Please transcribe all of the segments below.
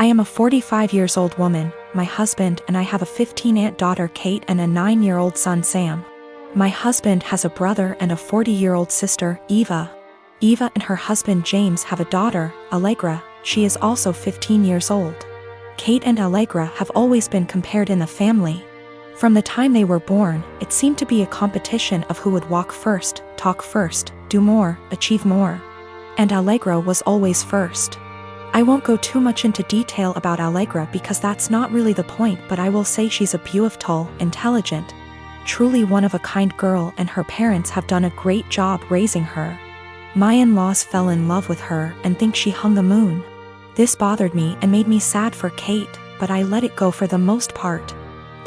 am a 45 years old woman, my husband and I have a 15-aunt daughter Kate and a 9-year-old son Sam. My husband has a brother and a 40-year-old sister, Eva. Eva and her husband James have a daughter, Allegra. She is also 15 years old. Kate and Allegra have always been compared in the family. From the time they were born, it seemed to be a competition of who would walk first, talk first, do more, achieve more. And Allegra was always first. I won't go too much into detail about Allegra because that's not really the point, but I will say she's a beautiful, intelligent, truly one-of-a-kind girl, and her parents have done a great job raising her. My in-laws fell in love with her and think she hung the moon. This bothered me and made me sad for Kate, but I let it go for the most part.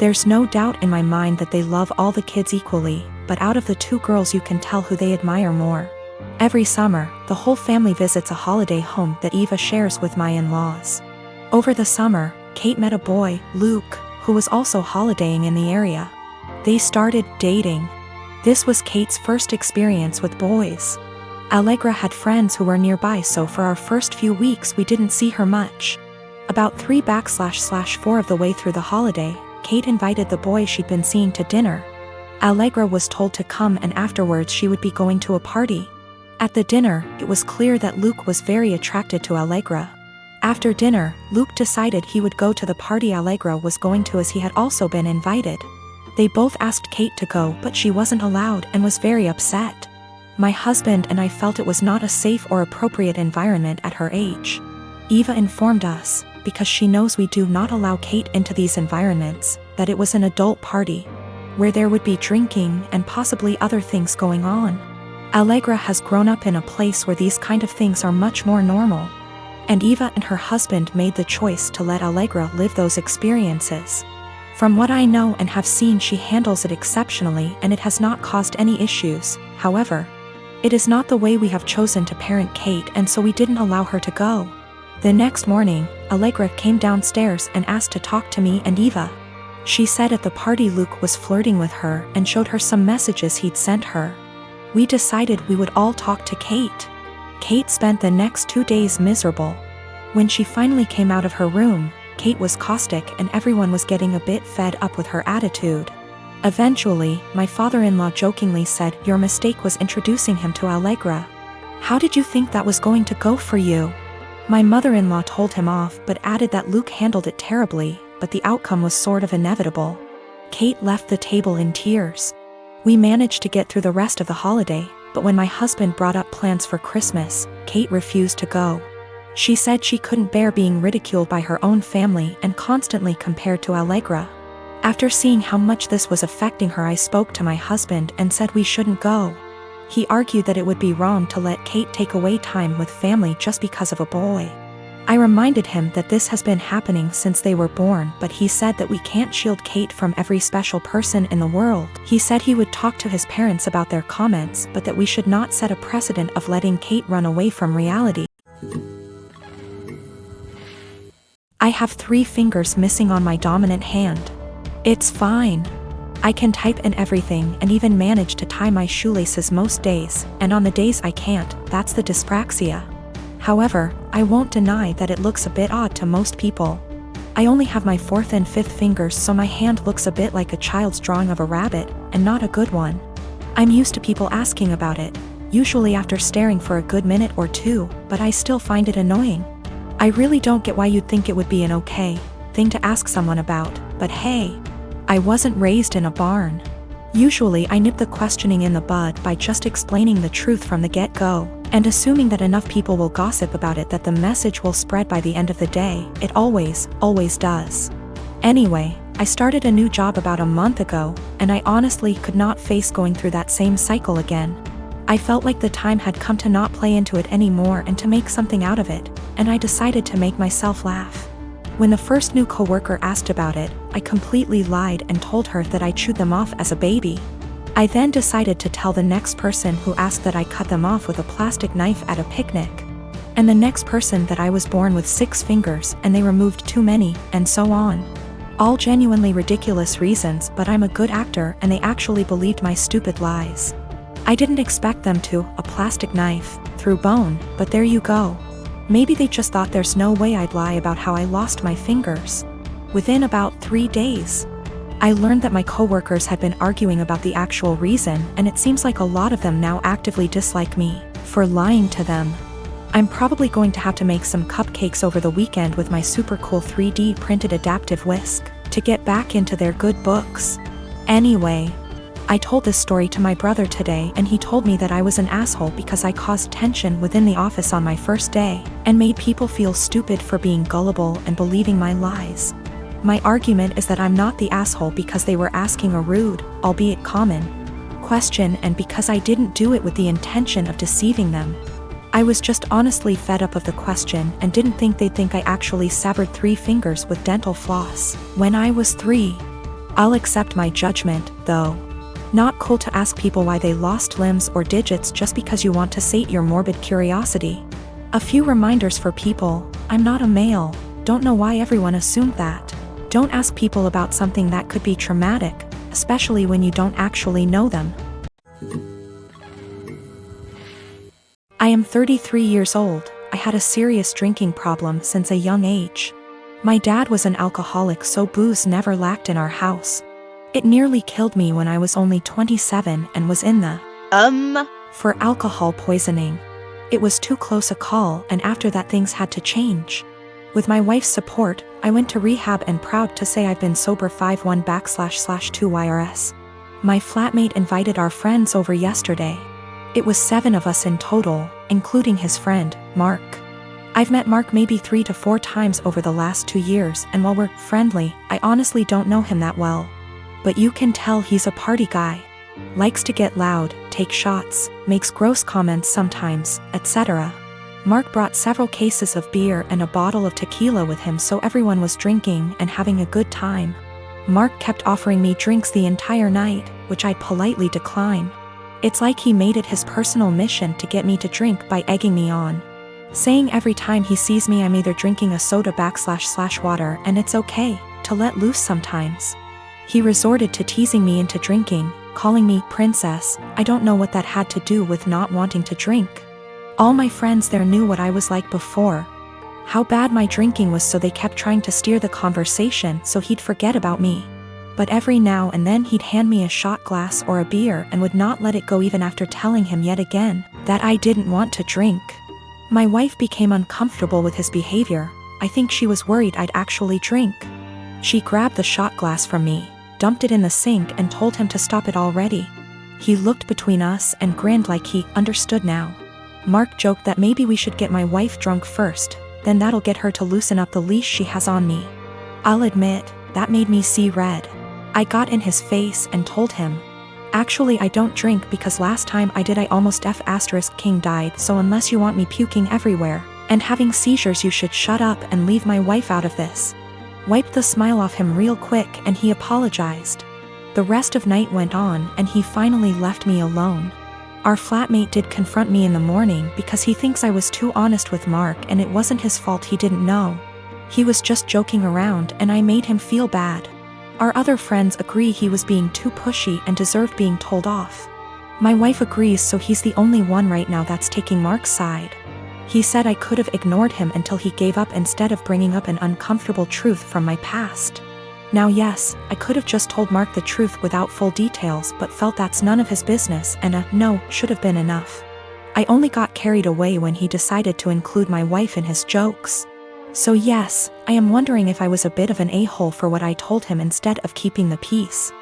There's no doubt in my mind that they love all the kids equally, but out of the two girls you can tell who they admire more. Every summer, the whole family visits a holiday home that Eva shares with my in-laws. Over the summer, Kate met a boy, Luke, who was also holidaying in the area. They started dating. This was Kate's first experience with boys. Allegra had friends who were nearby, so for our first few weeks we didn't see her much. About 3/4 of the way through the holiday, Kate invited the boy she'd been seeing to dinner. Allegra was told to come, and afterwards she would be going to a party. At the dinner, it was clear that Luke was very attracted to Allegra. After dinner, Luke decided he would go to the party Allegra was going to as he had also been invited. They both asked Kate to go, but she wasn't allowed and was very upset. My husband and I felt it was not a safe or appropriate environment at her age. Eva informed us, because she knows we do not allow Kate into these environments, that it was an adult party, where there would be drinking and possibly other things going on. Allegra has grown up in a place where these kind of things are much more normal. And Eva and her husband made the choice to let Allegra live those experiences. From what I know and have seen, she handles it exceptionally and it has not caused any issues. However, it is not the way we have chosen to parent Kate, and so we didn't allow her to go. The next morning, Allegra came downstairs and asked to talk to me and Eva. She said at the party Luke was flirting with her and showed her some messages he'd sent her. We decided we would all talk to Kate. Kate spent the next 2 days miserable. When she finally came out of her room, Kate was caustic and everyone was getting a bit fed up with her attitude. Eventually, my father-in-law jokingly said, "Your mistake was introducing him to Allegra. How did you think that was going to go for you?" My mother-in-law told him off but added that Luke handled it terribly, but the outcome was sort of inevitable. Kate left the table in tears. We managed to get through the rest of the holiday, but when my husband brought up plans for Christmas, Kate refused to go. She said she couldn't bear being ridiculed by her own family and constantly compared to Allegra. After seeing how much this was affecting her, I spoke to my husband and said we shouldn't go. He argued that it would be wrong to let Kate take away time with family just because of a boy. I reminded him that this has been happening since they were born, but he said that we can't shield Kate from every special person in the world. He said he would talk to his parents about their comments, but that we should not set a precedent of letting Kate run away from reality. I have 3 fingers missing on my dominant hand. It's fine. I can type and everything and even manage to tie my shoelaces most days, and on the days I can't, that's the dyspraxia. However, I won't deny that it looks a bit odd to most people. I only have my 4th and 5th fingers, so my hand looks a bit like a child's drawing of a rabbit, and not a good one. I'm used to people asking about it, usually after staring for a good minute or 2, but I still find it annoying. I really don't get why you'd think it would be an okay thing to ask someone about, but hey, I wasn't raised in a barn. Usually I nip the questioning in the bud by just explaining the truth from the get-go, and assuming that enough people will gossip about it that the message will spread by the end of the day. It always does. Anyway, I started a new job about a month ago, and I honestly could not face going through that same cycle again. I felt like the time had come to not play into it anymore and to make something out of it, and I decided to make myself laugh. When the first new coworker asked about it, I completely lied and told her that I chewed them off as a baby. I then decided to tell the next person who asked that I cut them off with a plastic knife at a picnic. And the next person that I was born with 6 fingers and they removed too many, and so on. All genuinely ridiculous reasons, but I'm a good actor and they actually believed my stupid lies. I didn't expect them to, a plastic knife, through bone, but there you go. Maybe they just thought there's no way I'd lie about how I lost my fingers. Within about 3 days, I learned that my coworkers had been arguing about the actual reason, and it seems like a lot of them now actively dislike me for lying to them. I'm probably going to have to make some cupcakes over the weekend with my super cool 3D printed adaptive whisk to get back into their good books. Anyway, I told this story to my brother today, and he told me that I was an asshole because I caused tension within the office on my first day and made people feel stupid for being gullible and believing my lies. My argument is that I'm not the asshole because they were asking a rude, albeit common, question, and because I didn't do it with the intention of deceiving them. I was just honestly fed up of the question and didn't think they'd think I actually severed 3 fingers with dental floss when I was 3. I'll accept my judgment, though. Not cool to ask people why they lost limbs or digits just because you want to sate your morbid curiosity. A few reminders for people: I'm not a male. Don't know why everyone assumed that. Don't ask people about something that could be traumatic, especially when you don't actually know them. I am 33 years old. I had a serious drinking problem since a young age. My dad was an alcoholic, so booze never lacked in our house. It nearly killed me when I was only 27 and was in the for alcohol poisoning. It was too close a call, and after that things had to change. With my wife's support, I went to rehab, and proud to say I've been sober 5/1/2 YRS. My flatmate invited our friends over yesterday. It was 7 of us in total, including his friend, Mark. I've met Mark maybe 3 to 4 times over the last 2 years, and while we're friendly, I honestly don't know him that well. But you can tell he's a party guy. Likes to get loud, take shots, makes gross comments sometimes, etc. Mark brought several cases of beer and a bottle of tequila with him, so everyone was drinking and having a good time. Mark kept offering me drinks the entire night, which I politely declined. It's like he made it his personal mission to get me to drink by egging me on, saying every time he sees me I'm either drinking a soda / water, and it's okay to let loose sometimes. He resorted to teasing me into drinking, calling me princess. I don't know what that had to do with not wanting to drink. All my friends there knew what I was like before, how bad my drinking was, so they kept trying to steer the conversation so he'd forget about me. But every now and then he'd hand me a shot glass or a beer and would not let it go even after telling him yet again that I didn't want to drink. My wife became uncomfortable with his behavior. I think she was worried I'd actually drink. She grabbed the shot glass from me, dumped it in the sink, and told him to stop it already. He looked between us and grinned like he understood now. Mark joked that maybe we should get my wife drunk first, then that'll get her to loosen up the leash she has on me. I'll admit, that made me see red. I got in his face and told him, actually I don't drink because last time I did I almost King died, so unless you want me puking everywhere and having seizures you should shut up and leave my wife out of this. Wiped the smile off him real quick and he apologized. The rest of night went on and he finally left me alone. Our flatmate did confront me in the morning because he thinks I was too honest with Mark, and it wasn't his fault, he didn't know. He was just joking around and I made him feel bad. Our other friends agree he was being too pushy and deserved being told off. My wife agrees, so he's the only one right now that's taking Mark's side. He said I could have ignored him until he gave up instead of bringing up an uncomfortable truth from my past. Now yes, I could have just told Mark the truth without full details, but felt that's none of his business and a no should have been enough. I only got carried away when he decided to include my wife in his jokes. So yes, I am wondering if I was a bit of an a-hole for what I told him instead of keeping the peace.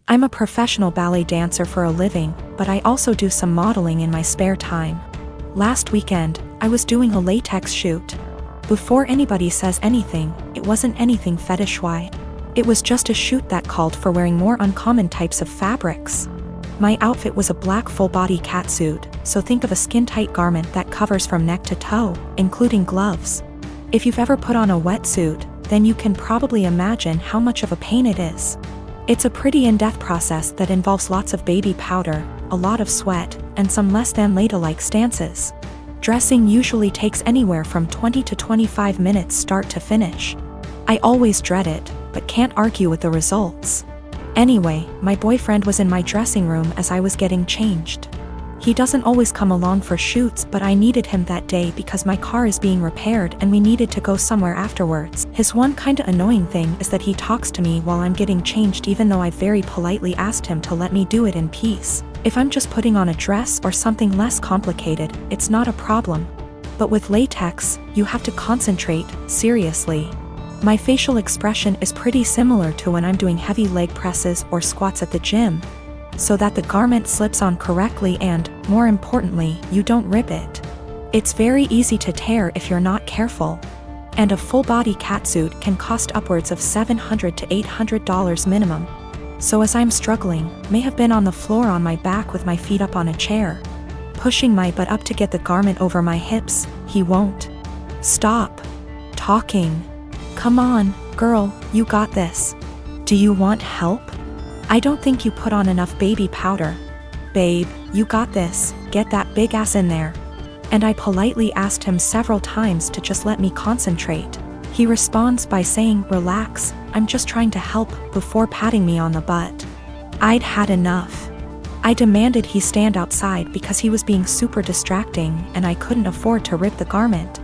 I'm a professional ballet dancer for a living, but I also do some modeling in my spare time. Last weekend, I was doing a latex shoot. Before anybody says anything, it wasn't anything fetish-wise. It was just a shoot that called for wearing more uncommon types of fabrics. My outfit was a black full-body catsuit, so think of a skin-tight garment that covers from neck to toe, including gloves. If you've ever put on a wetsuit, then you can probably imagine how much of a pain it is. It's a pretty in-depth process that involves lots of baby powder, a lot of sweat, and some less than ladylike stances. Dressing usually takes anywhere from 20 to 25 minutes start to finish. I always dread it, but can't argue with the results. Anyway, my boyfriend was in my dressing room as I was getting changed. He doesn't always come along for shoots, but I needed him that day because my car is being repaired and we needed to go somewhere afterwards. His one kinda annoying thing is that he talks to me while I'm getting changed even though I very politely asked him to let me do it in peace. If I'm just putting on a dress or something less complicated, it's not a problem. But with latex, you have to concentrate, seriously. My facial expression is pretty similar to when I'm doing heavy leg presses or squats at the gym, so that the garment slips on correctly and, more importantly, you don't rip it. It's very easy to tear if you're not careful. And a full-body catsuit can cost upwards of $700 to $800 minimum. So as I'm struggling, may have been on the floor on my back with my feet up on a chair, pushing my butt up to get the garment over my hips, he won't stop talking. Come on, girl, you got this. Do you want help? I don't think you put on enough baby powder. Babe, you got this, get that big ass in there. And I politely asked him several times to just let me concentrate. He responds by saying, relax, I'm just trying to help, before patting me on the butt. I'd had enough. I demanded he stand outside because he was being super distracting and I couldn't afford to rip the garment.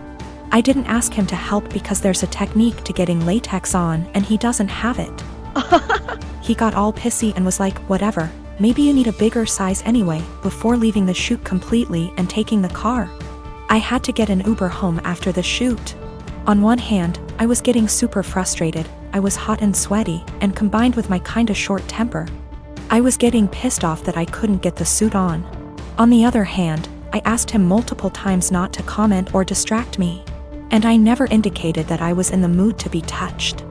I didn't ask him to help because there's a technique to getting latex on and he doesn't have it. He got all pissy and was like, whatever, maybe you need a bigger size anyway, before leaving the shoot completely and taking the car. I had to get an Uber home after the shoot. On one hand, I was getting super frustrated, I was hot and sweaty, and combined with my kinda short temper, I was getting pissed off that I couldn't get the suit on. On the other hand, I asked him multiple times not to comment or distract me, and I never indicated that I was in the mood to be touched.